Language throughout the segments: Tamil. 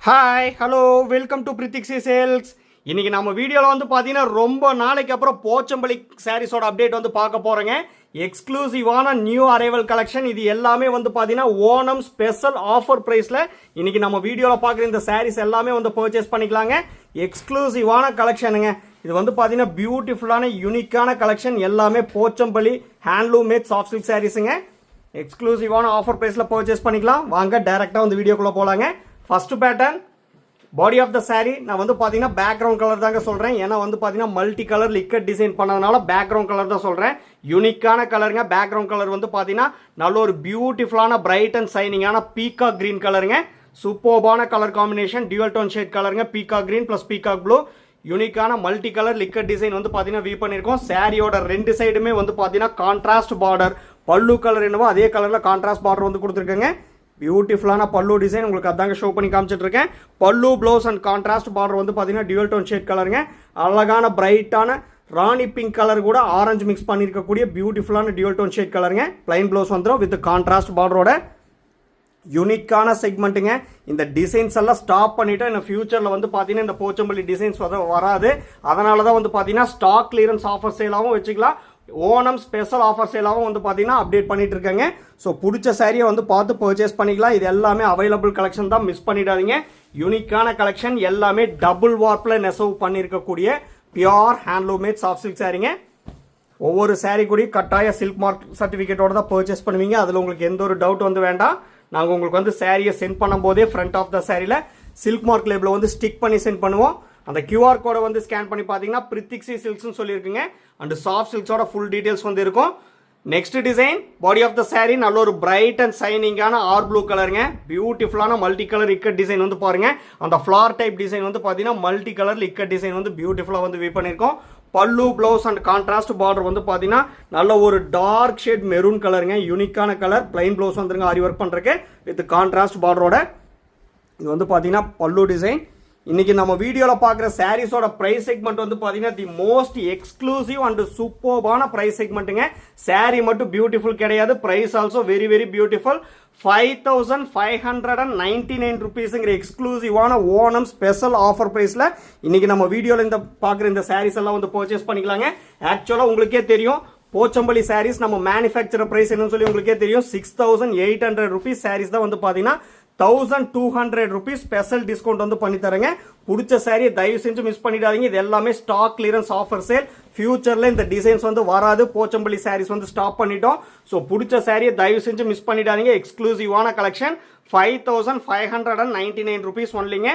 Hi hello welcome to பிரித்திக்ஸி sales. இன்னைக்கு நம்ம வீடியோவில் வந்து பார்த்தீங்கன்னா ரொம்ப நாளைக்கு அப்புறம் போச்சம்பள்ளி சாரீஸோட அப்டேட் வந்து பார்க்க போகிறேங்க. எக்ஸ்க்ளூசிவான நியூ அரைவல் கலெக்ஷன். இது எல்லாமே வந்து பார்த்தீங்கன்னா ஓணம் ஸ்பெஷல் ஆஃபர் ப்ரைஸில் இன்னைக்கு நம்ம வீடியோவில் பார்க்குற இந்த சாரீஸ் எல்லாமே வந்து பர்ச்சேஸ் பண்ணிக்கலாங்க. எக்ஸ்க்ளூசிவான கலெக்ஷனுங்க. இது வந்து பார்த்தீங்கன்னா பியூட்டிஃபுல்லான யூனிக்கான கலெக்ஷன். எல்லாமே Pochampally handloom made soft silk சாரீஸுங்க. எக்ஸ்க்ளூசிவான ஆஃபர் ப்ரைஸில் பர்ச்சேஸ் பண்ணிக்கலாம். வாங்க டேரெக்டாக வந்து வீடியோக்குள்ளே போகலாங்க. First pattern body of the saree நான் வந்து பார்த்தீங்கன்னா பேக்ரவுண்ட் கலர் தாங்க சொல்கிறேன். ஏன்னா வந்து பார்த்தீங்கன்னா மல்டி கலர் லிக்கட் டிசைன் பண்ணதுனால பேக்ரவுண்ட் கலர் தான் சொல்கிறேன். யூனிக்கான கலருங்க. பேக்ரவுண்ட் கலர் வந்து பார்த்தீங்கன்னா நல்ல ஒரு பியூட்டிஃபுல்லான பிரைட் அண்ட் சைனிங்கான பீகாக் கிரீன் கலருங்க. சூப்பர்பான colour combination, dual tone shade கலருங்க. Peacock green plus peacock blue. யூனிக்கான மல்டி கலர் லிக்கட் டிசைன் வந்து பார்த்தீங்கன்னா வீ பண்ணியிருக்கோம். சாரியோட ரெண்டு சைடுமே வந்து பார்த்தீங்கன்னா கான்ட்ராஸ்ட் பார்டர். பல்லு கலர் என்னவோ அதே கலரில் கான்ட்ராஸ்ட் பார்டர் வந்து கொடுத்துருக்கேங்க. பியூட்டிஃபுல்லான பல்லு டிசைன் உங்களுக்கு அதாங்க ஷோ பண்ணி காமிச்சிட்டு இருக்கேன். பல்லு ப்ளவுஸ் அண்ட் கான்ட்ராஸ்ட் பார்டர் வந்து பார்த்தீங்கன்னா டியூவல் டோன் ஷேட் கலருங்க. அழகான பிரைட்டான ராணி பிங்க் கலர் கூட ஆரஞ்சு மிக்ஸ் பண்ணியிருக்கக்கூடிய பியூட்டிஃபுல்லான டியூவல் டோன் ஷேட் கலருங்க. பிளைன் ப்ளவுஸ் வந்துடும் வித் கான்ட்ராஸ்ட் பார்டரோட. யூனிக்கான செக்மெண்ட்டுங்க. இந்த டிசைன்ஸ் எல்லாம் ஸ்டாப் பண்ணிவிட்டு இந்த ஃபியூச்சரில் வந்து பார்த்தீங்கன்னா இந்த போச்சம்பள்ளி டிசைன்ஸ் வராது. அதனால தான் வந்து பார்த்தீங்கன்னா ஸ்டாக் கிளியரன்ஸ் ஆஃபர் சேலாகவும் வச்சுக்கலாம். ஓணம் ஸ்பெஷல் ஆஃபர் சேலாகவும் வந்து பார்த்தீங்கன்னா அப்டேட் பண்ணிட்டு இருக்காங்க. ஸோ பிடிச்ச சாரியை வந்து பார்த்து பர்ச்சேஸ் பண்ணிக்கலாம். இது எல்லாமே அவைலபிள் கலெக்ஷன் தான், மிஸ் பண்ணிடாதீங்க. யூனிக்கான கலெக்ஷன். எல்லாமே டபுள் வார்ப்பில் நெசவு பண்ணியிருக்கக்கூடிய pure handloom made soft silk சாரிங்க. ஒவ்வொரு சாரீ கூட கட்டாய சில்க் மார்க் சர்டிஃபிகேட்டோட தான் பர்ச்சேஸ் பண்ணுவீங்க. அதில் உங்களுக்கு எந்த ஒரு டவுட் வந்து வேண்டாம். நாங்கள் உங்களுக்கு வந்து சாரியை சென்ட் பண்ணும்போதே ஃப்ரண்ட் ஆஃப் த சாரியில் சில்க் மார்க் லேபிளை வந்து ஸ்டிக் பண்ணி சென்ட் பண்ணுவோம். அந்த கியூஆர் கோடை வந்து ஸ்கேன் பண்ணி பார்த்தீங்கன்னா பிரித்திக்ஸி சில்க்ஸ்னு சொல்லியிருக்குங்க. அண்ட் சாஃப்ட் சில்க்ஸோட ஃபுல் டீடைல்ஸ் வந்து இருக்கும். Next design body of the saree நல்ல ஒரு பிரைட் அண்ட் சைனிங்கான ஆர் ப்ளூ கலருங்க. பியூட்டிஃபுல்லான மல்டி கலர் இக்கட் டிசைன் வந்து பாருங்க. அந்த ஃப்ளார் டைப் டிசைன் வந்து பார்த்தீங்கன்னா மல்டி கலர் இக்கட் டிசைன் வந்து பியூட்டிஃபுல்லாக வந்து வீ பண்ணியிருக்கோம். பல்லு ப்ளவுஸ் அண்ட் கான்ட்ராஸ்ட் பார்டர் வந்து பார்த்தீங்கன்னா நல்ல ஒரு டார்க் ஷேட் மெரூன் கலருங்க. யூனிக்கான கலர். பிளைன் ப்ளவுஸ் வந்துருங்க ஆரி ஒர்க் பண்ணுறக்கு வித் கான்ட்ராஸ்ட் பார்டரோட. இது வந்து பார்த்தீங்கன்னா பல்லு டிசைன். இன்னைக்கு நம்ம வீடியோவில் பார்க்குற சாரீஸோட ப்ரைஸ் செக்மெண்ட் வந்து பார்த்தீங்கன்னா தி மோஸ்ட் எக்ஸ்க்ளூசிவ் அண்ட் சூப்பர்பான ப்ரைஸ் செக்மெண்ட்டுங்க. சாரீ மட்டும் பியூட்டிஃபுல் கிடையாது, price also very very beautiful. 5599 rupeesங்கிற எக்ஸ்க்ளூசிவான ஓணம் ஸ்பெஷல் ஆஃபர் ப்ரைஸில் இன்னைக்கு நம்ம வீடியோவில் இந்த பார்க்குற இந்த சாரீஸ் எல்லாம் வந்து பர்ச்சேஸ் பண்ணிக்கலாங்க. ஆக்சுவலாக உங்களுக்கே தெரியும் போச்சம்பள்ளி சாரீஸ் நம்ம மேனுஃபேக்சர் ப்ரைஸ் என்னன்னு சொல்லி உங்களுக்கே தெரியும். 6800 rupees சாரீஸ் தான் வந்து பார்த்தீங்கன்னா 1200 rupees ஸ்பெஷல் டிஸ்கவுண்ட் வந்து பண்ணி தரேங்க. பிடிச்ச சாரியை தயவு செஞ்சு மிஸ் பண்ணிடாதீங்க. இது எல்லாமே ஸ்டாக் கிளியரன்ஸ் ஆஃபர் சேல். ஃபியூச்சரில் இந்த டிசைன்ஸ் வந்து வராது. போச்சம்பள்ளி சாரீஸ் வந்து ஸ்டாப் பண்ணிட்டோம். ஸோ பிடிச்ச சாரியை தயவு செஞ்சு மிஸ் பண்ணிடாதீங்க. எக்ஸ்க்ளூசிவான கலெக்ஷன். 5599 rupees ஒன்லிங்க.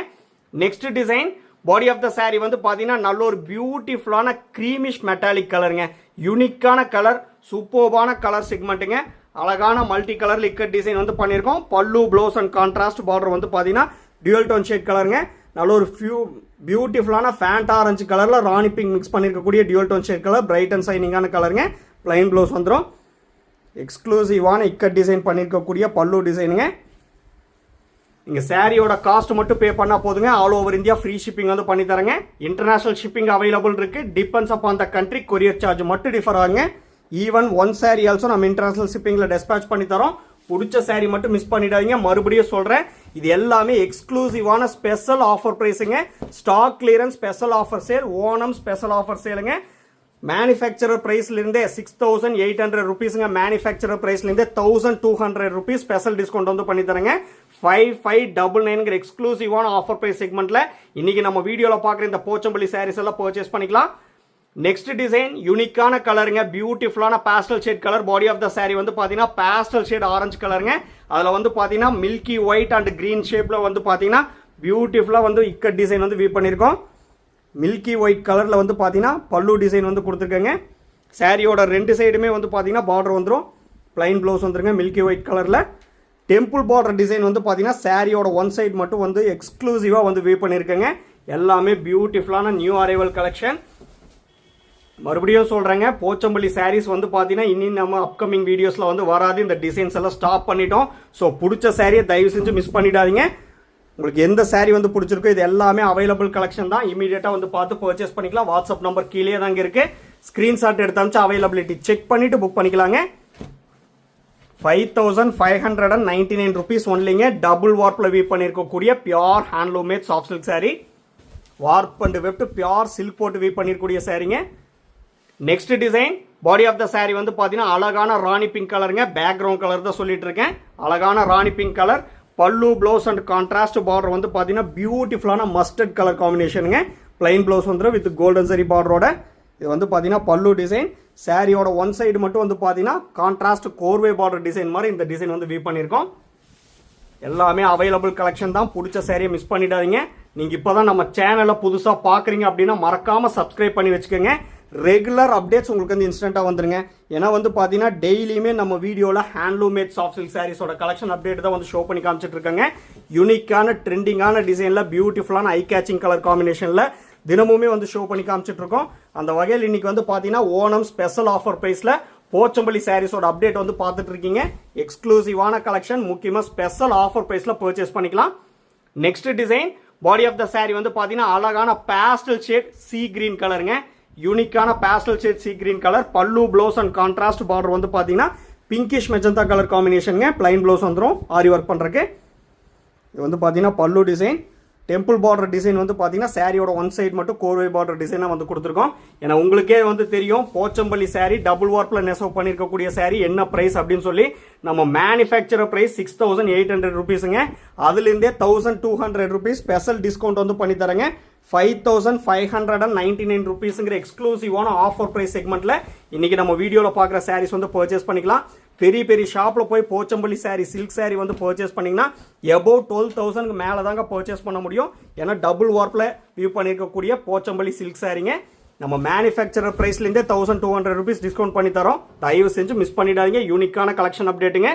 Next design body of the sari வந்து பார்த்தீங்கன்னா நல்ல ஒரு பியூட்டிஃபுல்லான க்ரீமிஷ் மெட்டாலிக் கலருங்க. யூனிக்கான கலர், சூப்பர்பான கலர் செக்மெண்ட்டுங்க. அழகான மல்டி கலர் லிக்கட் டிசைன் வந்து பண்ணியிருக்கோம். பல்லு ப்ளவுஸ் அண்ட் கான்ட்ராஸ்ட் பார்டர் வந்து பார்த்தீங்கன்னா டியூவல் டோன் ஷேட் கலருங்க. நல்ல ஒரு பியூட்டிஃபுல்லான ஃபேண்ட் ஆரஞ்சு கலரில் ராணி பிங்க் மிக்ஸ் பண்ணியிருக்கக்கூடிய dual tone shade colour. Bright and சைனிங்கான கலருங்க. பிளைன் ப்ளவுஸ் வந்துடும். எக்ஸ்க்ளூசிவான இக்கட் டிசைன் பண்ணியிருக்கக்கூடிய பல்லு டிசைனுங்க. இங்கே சாரியோட காஸ்ட் மட்டும் பே பண்ணால் போதுங்க. All over India free shipping வந்து பண்ணி தரேங்க. இன்டர்நேஷனல் ஷிப்பிங் அவைலபிள் இருக்குது. Depends upon the country. Courier charge மட்டும் டிஃபர் ஆகுங்க. ஈவன் ஒன் சாரி ஆல்சோ நம்ம இன்டர்நேஷனல் ஷிப்பிங்கில் டெஸ்பேச் பண்ணி தரோம். பிடிச்ச சாரி மட்டும் மிஸ் பண்ணிடாதீங்க. மறுபடியும் சொல்கிறேன், இது எல்லாமே எக்ஸ்க்ளூசிவான ஸ்பெஷல் ஆஃபர் ப்ரைஸுங்க. Stock clearance special offer sale. Onam special offer சேலுங்க. மேனுஃபேக்சரர் ப்ரைஸ்லேருந்தே 6800 rupeesங்க. மேனுஃபேக்சரர் ப்ரைஸ்லேருந்தே 1200 rupees ஸ்பெஷல் டிஸ்கவுண்ட் வந்து பண்ணி தரேங்க. 5599ங்கிற எக்ஸ்க்ளூசிவான ஆஃபர் ப்ரைஸ் செக்மெண்ட்டில் இன்னைக்கு நம்ம வீடியோவில் பார்க்குற இந்த போச்சம்பள்ளி சாரீஸ் எல்லாம் பர்ச்சேஸ் பண்ணிக்கலாம். நெக்ஸ்ட் டிசைன் யூனிக்கான கலருங்க. பியூட்டிஃபுல்லான pastel shade colour. Body of the sari வந்து பார்த்தீங்கன்னா பாஸ்டல் ஷேட் ஆரஞ்சு கலருங்க. அதில் வந்து பார்த்தீங்கன்னா மில்கி ஒயிட் அண்ட் கிரீன் ஷேப்பில் வந்து பார்த்தீங்கன்னா பியூட்டிஃபுல்லாக வந்து இக்கட் டிசைன் வந்து வீ பண்ணியிருக்கோம். மில்கி ஒயிட் கலரில் வந்து பார்த்தீங்கன்னா பல்லு டிசைன் வந்து கொடுத்துருக்கேங்க. சாரியோட ரெண்டு சைடுமே வந்து பார்த்தீங்கன்னா பார்டர் வந்துடும். பிளைன் ப்ளவுஸ் வந்துருங்க மில்கி ஒயிட் கலரில். டெம்பிள் பார்டர் டிசைன் வந்து பார்த்தீங்கன்னா சாரியோட ஒன் சைடு மட்டும் வந்து எக்ஸ்க்ளூசிவாக வந்து வீ பண்ணியிருக்கேங்க. எல்லாமே பியூட்டிஃபுல்லான நியூ அரைவல் கலெக்ஷன். மறுபடியும் சொல்கிறேங்க, போச்சம்பள்ளி சாரீஸ் வந்து பார்த்தீங்கன்னா இன்னும் நம்ம அப்கமிங் வீடியோஸில் வந்து வராது. இந்த டிசைன்ஸ் எல்லாம் ஸ்டாப் பண்ணிட்டோம். ஸோ பிடிச்ச சாரியை தயவு செஞ்சு மிஸ் பண்ணிடாதீங்க. உங்களுக்கு எந்த சாரீ வந்து பிடிச்சிருக்கோ இது எல்லாமே அவைலபிள் கலெக்ஷன் தான். இமீடியட்டாக வந்து பார்த்து பர்ச்சேஸ் பண்ணிக்கலாம். வாட்ஸ்அப் நம்பர் கீழே தாங்க இருக்குது. ஸ்க்ரீன்ஷாட் எடுத்து அவைலபிலிட்டி செக் பண்ணிவிட்டு புக் பண்ணிக்கலாங்க. 5599 rupees ஒன்லிங்க. டபுள் வார்ப்பில் வீவ் பண்ணியிருக்கக்கூடிய pure handloom made soft silk saree. Warp and weft pure silk போட்டு வீவ் பண்ணியிருக்கக்கூடிய சாரீங்க. Next design body of the sari வந்து பார்த்தீங்கன்னா அழகான ராணி பிங்க் கலருங்க. பேக்ரவுண்ட் கலர் தான் சொல்லிட்டு இருக்கேன். அழகான rani pink colour. Pallu blouse and contrast border வந்து பார்த்தீங்கன்னா பியூட்டிஃபுல்லான மஸ்டர்ட் கலர் காம்பினேஷனுங்க. பிளைன் ப்ளவுஸ் வந்துடும் வித் கோல்டன் சரி பார்டரோட. இது வந்து பார்த்தீங்கன்னா பல்லு டிசைன். சாரியோட ஒன் சைடு மட்டும் வந்து பார்த்தீங்கன்னா கான்ட்ராஸ்ட் கோர்வே பார்டர் டிசைன் மாதிரி இந்த டிசைன் வந்து வீவ் பண்ணியிருக்கோம். எல்லாமே அவைலபிள் கலெக்ஷன் தான். பிடிச்ச சாரியை மிஸ் பண்ணிடாதீங்க. நீங்கள் இப்போ தான் நம்ம சேனலை புதுசாக பார்க்குறீங்க அப்படின்னா மறக்காமல் சப்ஸ்கிரைப் பண்ணி வச்சுக்கோங்க. ரெகுலர் அப்டேட்ஸ் உங்களுக்கு வந்து இன்ஸ்டண்ட்டாக வந்துருங்க. ஏன்னா வந்து பார்த்தீங்கன்னா டெய்லியுமே நம்ம வீடியோவில் ஹேண்ட்லூம் மேட் சாஃப்ட் சில்க் சாரீஸோட கலெக்ஷன் அப்டேட் தான் வந்து ஷோ பண்ணி காமிச்சிட்டு இருக்காங்க. யூனிக்கான ட்ரெண்டிங்கான டிசைனில் பியூட்டிஃபுல்லான ஐ கேச்சிங் கலர் காம்பினேஷனில் தினமுமே வந்து ஷோ பண்ணி காமிச்சிட்டு இருக்கோம். அந்த வகையில் இன்னைக்கு வந்து பார்த்தீங்கன்னா ஓணம் ஸ்பெஷல் ஆஃபர் ப்ரைஸில் போச்சம்பள்ளி சாரீஸோட அப்டேட் வந்து பார்த்துட்டு இருக்கீங்க. எக்ஸ்க்ளூசிவான கலெக்ஷன், முக்கியமாக ஸ்பெஷல் ஆஃபர் ப்ரைஸில் பர்ச்சேஸ் பண்ணிக்கலாம். Next design body of the sari வந்து பார்த்தீங்கன்னா அழகான பேஸ்டல் ஷேட் சி கிரீன் கலருங்க. யூனிக்கான pastel shade sea green colour. Pallu blouse and contrast border வந்து பார்த்தீங்கன்னா பிங்கிஷ் மெஜந்தா கலர் காம்பினேஷனுங்க. பிளைன் ப்ளவுஸ் வந்துடும் ஆரி ஒர்க் பண்ணுறக்கு. இது வந்து பார்த்தீங்கன்னா pallu design. Temple border design வந்து பார்த்தீங்கன்னா சாரியோட ஒன் சைடு மட்டும் கோர்வே பார்டர் டிசைனாக வந்து கொடுத்துருக்கோம். ஏன்னா உங்களுக்கே வந்து தெரியும் போச்சம்பள்ளி சாரீ டபுள் வார்ப்பில் நெசவு பண்ணியிருக்கக்கூடிய சாரீ என்ன ப்ரைஸ் அப்படின்னு சொல்லி. நம்ம மேனுஃபேக்சரர் ப்ரைஸ் 6800 rupeesங்க. அதுலேருந்தே 1200 rupees ஸ்பெஷல் டிஸ்கவுண்ட் வந்து பண்ணி தரேங்க. 5599 rupeesங்கிற எக்ஸ்க்ளூசிவான ஆஃபர் ப்ரைஸ் செக்மெண்ட்டில் இன்னைக்கு நம்ம வீடியோவில் பார்க்குற சாரீஸ் வந்து பர்ச்சேஸ் பண்ணிக்கலாம். பெரிய பெரிய ஷாப்பில் போய் போச்சம்பள்ளி சாரீ சில்க் சாரீ வந்து பர்ச்சேஸ் பண்ணிங்கன்னா எபோவ் 12,000 மேலே தாங்க பர்ச்சேஸ் பண்ண முடியும். ஏன்னா டபுள் வார்ப்பில் வியூ பண்ணியிருக்கக்கூடிய போச்சம்பள்ளி சில்க் சாரீங்க. நம்ம மேனுஃபேக்சரர் ப்ரைஸ்லேருந்தே 1200 rupees டிஸ்கவுண்ட் பண்ணி தரோம். தயவு செஞ்சு மிஸ் பண்ணிடாதீங்க. யூனிக்கான கலெக்ஷன் அப்டேட்டுங்க.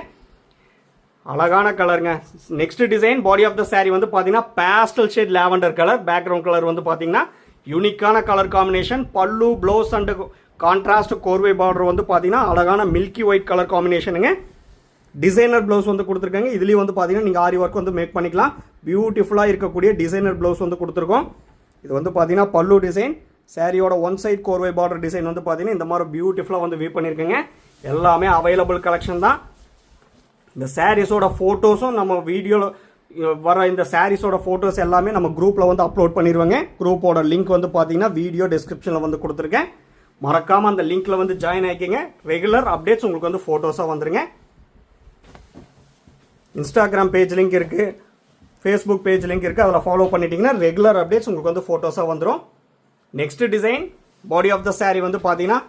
அழகான கலருங்க. Next design body of the sari வந்து பார்த்தீங்கன்னா pastel shade lavender colour. Background colour வந்து பார்த்தீங்கன்னா யூனிக்கான colour combination. Pallu blouse and contrast கோர்வே பார்டர் வந்து பார்த்தீங்கன்னா அழகான மில்கி ஒயிட் கலர் காம்பினேஷனுங்க. டிசைனர் ப்ளவுஸ் வந்து கொடுத்துருக்காங்க. இதுலேயும் வந்து பார்த்தீங்கன்னா நீங்கள் ஆரி ஒர்க் வந்து மேக் பண்ணிக்கலாம். பியூட்டிஃபுல்லாக இருக்கக்கூடிய டிசைனர் ப்ளவுஸ் வந்து கொடுத்துருக்கோம். இது வந்து பார்த்தீங்கன்னா பல்லு டிசைன். சாரியோட ஒன் சைட் கோர்வே பார்டர் டிசைன் வந்து பார்த்தீங்கன்னா இந்த மாதிரி பியூட்டிஃபுல்லாக வந்து வீவ் பண்ணியிருக்கேங்க. எல்லாமே அவைலபிள் கலெக்ஷன் தான். இந்த சாரீஸோட ஃபோட்டோஸும் நம்ம வீடியோவில் வர இந்த சாரீஸோட ஃபோட்டோஸ் எல்லாமே நம்ம குரூப்பில் வந்து அப்லோட் பண்ணிடுவாங்க. குரூப்போட லிங்க் வந்து பார்த்தீங்கன்னா வீடியோ டிஸ்கிரிப்ஷனில் வந்து கொடுத்துருக்கேன். மறக்காமல் அந்த லிங்க்ல வந்து ஜாயின் ஆகிக்கங்க. ரெகுலர் அப்டேட்ஸ் உங்களுக்கு வந்து ஃபோட்டோஸாக வந்துருங்க. இன்ஸ்டாகிராம் பேஜ் லிங்க் இருக்குது, ஃபேஸ்புக் பேஜ் லிங்க் இருக்குது. அதில் ஃபாலோ பண்ணிட்டீங்கன்னா ரெகுலர் அப்டேட்ஸ் உங்களுக்கு வந்து ஃபோட்டோஸாக வந்துடும். Next design body of the sari வந்து பார்த்தீங்கன்னா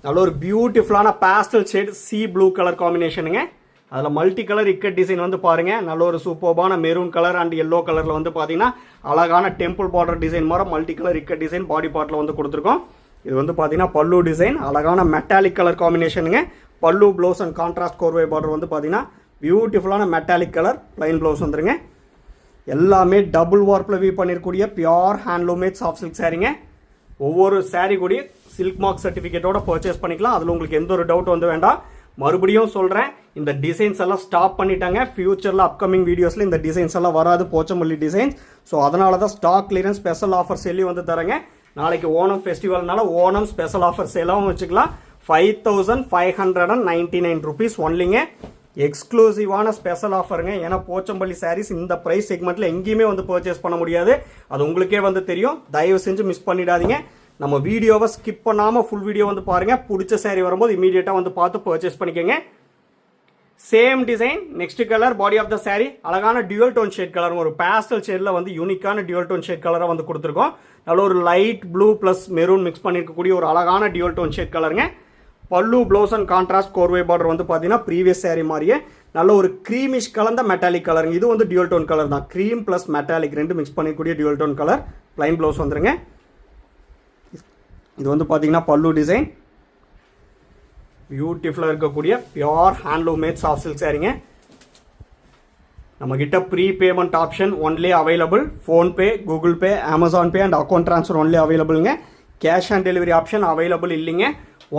நல்ல ஒரு பியூட்டிஃபுல்லான pastel shade sea blue colour காம்பினேஷனுங்க. அதில் மல்டி கலர் இக்கட் டிசைன் வந்து பாருங்கள். நல்ல ஒரு சூப்பர்பான மெரூன் கலர் அண்ட் எல்லோ கலரில் வந்து பார்த்தீங்கன்னா அழகான டெம்பிள் பார்டர் டிசைன் மாதிரி மல்டி கலர் இக்கட் டிசைன் பாடி பார்ட்டில் வந்து கொடுத்துருக்கோம். இது வந்து பார்த்தீங்கன்னா பல்லு டிசைன். அழகான மெட்டாலிக் கலர் காம்பினேஷனுங்க. பல்லு ப்ளவுஸ் அண்ட் கான்ட்ராஸ்ட் கோர்வே பார்டர் வந்து பார்த்தீங்கன்னா பியூட்டிஃபுல்லான மெட்டாலிக் கலர். பிளைன் ப்ளவுஸ் வந்துருங்க. எல்லாமே டபுள் வார்ப்பில் வீவ் பண்ணிருக்கக்கூடிய pure handloom made soft silk சாரீங்க. ஒவ்வொரு சாரீ கூடிய சில்க் மார்க் சர்டிஃபிகேட்டோட பர்ச்சேஸ் பண்ணிக்கலாம். அதில் உங்களுக்கு எந்த ஒரு டவுட் வந்து வேண்டாம். மறுபடியும் சொல்கிறேன், இந்த டிசைன்ஸ் எல்லாம் ஸ்டாப் பண்ணிட்டாங்க. ஃபியூச்சரில் அப்கமிங் வீடியோஸில் இந்த டிசைன்ஸ் எல்லாம் வராது, போச்சம்பள்ளி டிசைன்ஸ். ஸோ அதனால தான் ஸ்டாக் கிளியரன்ஸ் ஸ்பெஷல் ஆஃபர் சேலி வந்து தரேங்க. நாளைக்கு ஓணம் ஃபெஸ்டிவல்னால ஓணம் ஸ்பெஷல் ஆஃபர் சேலாகவும் வச்சுக்கலாம். 5599 rupees ஒன்லிங்க. எக்ஸ்க்ளூசிவான ஸ்பெஷல் ஆஃபருங்க. ஏன்னா போச்சம்பள்ளி சாரீஸ் இந்த ப்ரைஸ் செக்மெண்ட்டில் எங்கேயுமே வந்து பர்ச்சேஸ் பண்ண முடியாது. அது உங்களுக்கே வந்து தெரியும். தயவு செஞ்சு மிஸ் பண்ணிடாதீங்க. நம்ம வீடியோவை ஸ்கிப் பண்ணாமல் ஃபுல் வீடியோ வந்து பாருங்கள். பிடிச்ச சாரீ வரும்போது இமீடியட்டாக வந்து பார்த்து பர்ச்சேஸ் பண்ணிக்கோங்க. Same design. Next colour body of the saree அழகான டியூவல் டோன் ஷேட் கலர். ஒரு பேஸ்டல் ஷேடில் வந்து யூனிக்கான டியூவல் டோன் ஷேட் கலராக வந்து கொடுத்துருக்கோம். நல்ல ஒரு light blue plus maroon mix பண்ணியிருக்கக்கூடிய ஒரு அழகான டியூவல் டோன் ஷேட் கலருங்க. பல்லு ப்ளவுஸ் அண்ட் கான்ட்ராஸ்ட் கோர்வே பார்டர் வந்து பார்த்தீங்கன்னா ப்ரீவியஸ் சாரீ மாதிரியே நல்ல ஒரு க்ரீமிஷ் கலந்த மெட்டாலிக் கலருங்க. இது வந்து டியூவல் டோன் கலர் தான். க்ரீம் ப்ளஸ் மெட்டாலிக் ரெண்டு மிக்ஸ் பண்ணிக்கூடிய dual tone colour. Plain blouse வந்துருங்க. இது வந்து பார்த்தீங்கன்னா பல்லு டிசைன். பியூட்டிஃபுல்லாக இருக்கக்கூடிய pure handloom made soft silk சாரீங்க. நம்மக்கிட்ட pre payment option only available. PhonePe, Google Pay, Amazon Pay and account transfer only அவைலபிளுங்க. Cash on delivery option available இல்லைங்க.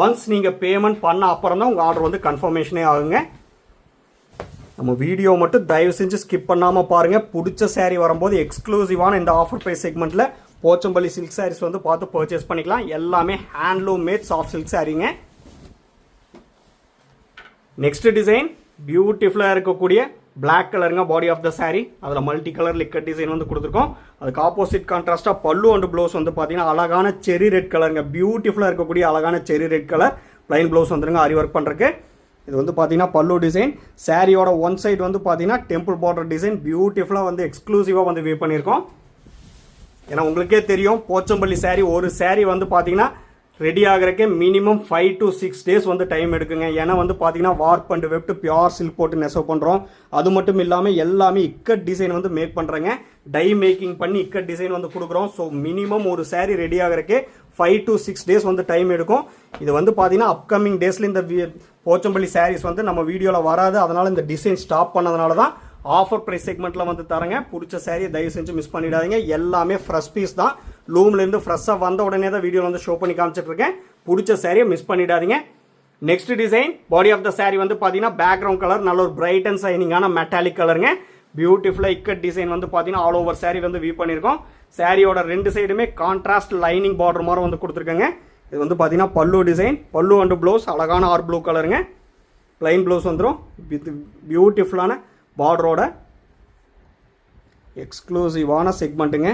ஒன்ஸ் நீங்கள் பேமெண்ட் பண்ண அப்புறம் தான் உங்கள் ஆர்டர் வந்து கன்ஃபர்மேஷனே ஆகுங்க. நம்ம வீடியோ மட்டும் தயவு செஞ்சு ஸ்கிப் பண்ணாமல் பாருங்கள். பிடிச்ச சாரீ வரும்போது எக்ஸ்க்ளூசிவான இந்த ஆஃபர் ப்ரைஸ் செக்மெண்ட்டில் போச்சம்பள்ளி சில்க் சாரீஸ் வந்து பார்த்து பர்ச்சேஸ் பண்ணிக்கலாம். எல்லாமே ஹேண்ட்லூம் மேட் சாஃப்ட் சில்க் சாரீங்க. நெக்ஸ்ட் டிசைன் பியூட்டிஃபுல்லாக இருக்கக்கூடிய Black கலருங்க பாடி ஆஃப் த saree. அதில் மல்டி கலர் லிக்கட் டிசைன் வந்து கொடுத்துருக்கோம். அதுக்கு ஆப்போசிட் கான்ட்ராஸ்டாக பல்லு அண்ட் ப்ளவுஸ் வந்து பார்த்தீங்கன்னா அழகான செரி ரெட் கலருங்க. பியூட்டிஃபுல்லாக இருக்கக்கூடிய அழகான செரி ரெட் கலர் ப்ளைன் ப்ளவுஸ் வந்துருங்க ஆரி ஒர்க் பண்ணுறக்கு. இது வந்து பார்த்தீங்கன்னா பல்லு டிசைன். சாரியோட ஒன் சைடு வந்து பார்த்தீங்கன்னா டெம்பிள் பார்டர் டிசைன் பியூட்டிஃபுல்லாக வந்து எக்ஸ்க்ளூசிவாக வந்து வியூ பண்ணியிருக்கோம். ஏன்னா உங்களுக்கே தெரியும் போச்சம்பள்ளி saree ஒரு saree வந்து பார்த்தீங்கன்னா ரெடி ஆகிறதுக்கே மினிமம் 5 to 6 days வந்து டைம் எடுக்குங்க. ஏன்னா வந்து பார்த்தீங்கன்னா வார்ப் அண்ட் வெப்ட் பியூர் சில்க் போட்டு நெசவு பண்ணுறோம். அது மட்டும் இல்லாமல் எல்லாமே இக்கட் டிசைன் வந்து மேக் பண்ணுறேங்க. டை மேக்கிங் பண்ணி இக்கட் டிசைன் வந்து கொடுக்குறோம். ஸோ மினிமம் ஒரு saree ரெடி ஆகிறதுக்கே 5 to 6 days வந்து டைம் எடுக்கும். இது வந்து பார்த்தீங்கன்னா அப்கமிங் டேஸில் இந்த போச்சம்பள்ளி sarees வந்து நம்ம வீடியோவில் வராது. அதனால் இந்த டிசைன் ஸ்டாப் பண்ணதுனால தான் ஆஃபர் ப்ரைஸ் செக்மெண்ட்டில் வந்து தரங்க. பிடிச்ச சாரியை தயவு செஞ்சு மிஸ் பண்ணிடாதீங்க. எல்லாமே ஃப்ரெஷ் பீஸ் தான். லூம்லேருந்து ஃப்ரெஷ்ஷாக வந்த உடனே தான் வீடியோ வந்து ஷோ பண்ணி காமிச்சிட்ருக்கேன். பிடிச்ச சாரியை மிஸ் பண்ணிடாதீங்க. Next design body of the saree வந்து பார்த்தீங்கன்னா பேக்ரவுண்ட் கலர் நல்ல ஒரு பிரைட் அண்ட் சைனிங்கான மெட்டாலிக் கலருங்க. பியூட்டிஃபுல்லாக இக்கட் டிசைன் வந்து பார்த்தீங்கன்னா ஆல் ஓவர் saree வந்து வியூ பண்ணியிருக்கோம். சாரியோட ரெண்டு சைடுமே கான்ட்ராஸ்ட் லைனிங் பார்டர் மாதிரி வந்து கொடுத்துருக்கேங்க. இது வந்து பார்த்தீங்கன்னா பல்லு டிசைன். பல்லு அண்ட் ப்ளவுஸ் அழகான ஆர் ப்ளூ கலருங்க. ப்ளைன் ப்ளவுஸ் வந்துடும் வித் பியூட்டிஃபுல்லான பார்டரோட எக்ஸ்க்ளூசிவான செக்மெண்ட்டுங்க.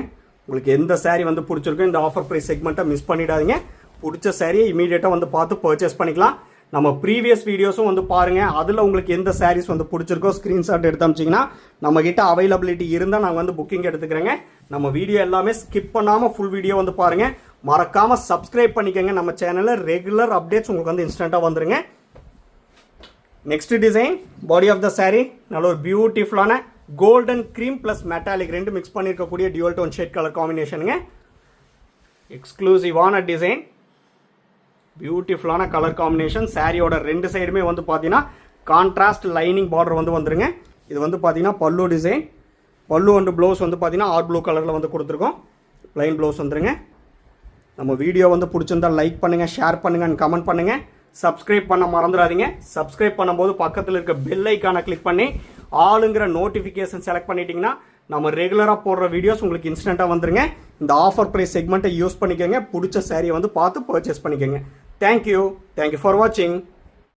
உங்களுக்கு எந்த saree வந்து பிடிச்சிருக்கோ இந்த ஆஃபர் ப்ரைஸ் செக்மெண்ட்டை மிஸ் பண்ணிடாதீங்க. பிடிச்ச சாரியை இமீடியட்டாக வந்து பார்த்து பர்ச்சேஸ் பண்ணிக்கலாம். நம்ம ப்ரீவியஸ் வீடியோஸும் வந்து பாருங்கள். அதில் உங்களுக்கு எந்த sarees வந்து பிடிச்சிருக்கோ ஸ்க்ரீன்ஷாட் எடுத்து அமிச்சிங்கன்னா நம்மக்கிட்ட அவைலபிலிட்டி இருந்தால் நாங்கள் வந்து புக்கிங் எடுத்துக்கிறேங்க. நம்ம வீடியோ எல்லாமே ஸ்கிப் பண்ணாமல் ஃபுல் வீடியோ வந்து பாருங்கள். மறக்காமல் சப்ஸ்கிரைப் பண்ணிக்கோங்க. நம்ம சேனலில் ரெகுலர் அப்டேட்ஸ் உங்களுக்கு வந்து இன்ஸ்டண்ட்டாக வந்துருங்க. Next design body of the saree நல்ல ஒரு பியூட்டிஃபுல்லான கோல்டன் க்ரீம் ப்ளஸ் மெட்டாலிக் ரெண்டு மிக்ஸ் பண்ணியிருக்கக்கூடிய டியூவல் டோன் ஷேட் கலர் காம்பினேஷனுங்க. எக்ஸ்க்ளூசிவான டிசைன் பியூட்டிஃபுல்லான கலர் காம்பினேஷன். சாரியோட ரெண்டு சைடுமே வந்து பார்த்தீங்கன்னா கான்ட்ராஸ்ட் லைனிங் பார்டர் வந்து வந்துருங்க. இது வந்து பார்த்தீங்கன்னா பல்லு டிசைன். பல்லு அண்ட் ப்ளவுஸ் வந்து பார்த்தீங்கன்னா ஆர் ப்ளூ கலரில் வந்து கொடுத்துருக்கோம். ப்ளைன் ப்ளவுஸ் வந்துருங்க. நம்ம வீடியோ வந்து பிடிச்சிருந்தா லைக் பண்ணுங்கள், ஷேர் பண்ணுங்கள் அண்ட் கமெண்ட் பண்ணுங்கள். சப்ஸ்கிரைப் பண்ண மறந்துடாதீங்க. சப்ஸ்கிரைப் பண்ணும்போது பக்கத்தில் இருக்க பெல் ஐக்கானை கிளிக் பண்ணி ஆளுங்கிற நோட்டிஃபிகேஷன் செலக்ட் பண்ணிட்டீங்கன்னா நம்ம ரெகுலராக போடுற வீடியோஸ் உங்களுக்கு இன்ஸ்டண்ட்டாக வந்துருங்க. இந்த ஆஃபர் ப்ரைஸ் செக்மெண்ட்டை யூஸ் பண்ணிக்கோங்க. பிடிச்ச சாரியை வந்து பார்த்து பர்ச்சேஸ் பண்ணிக்கோங்க. தேங்க்யூ ஃபார் வாட்சிங்.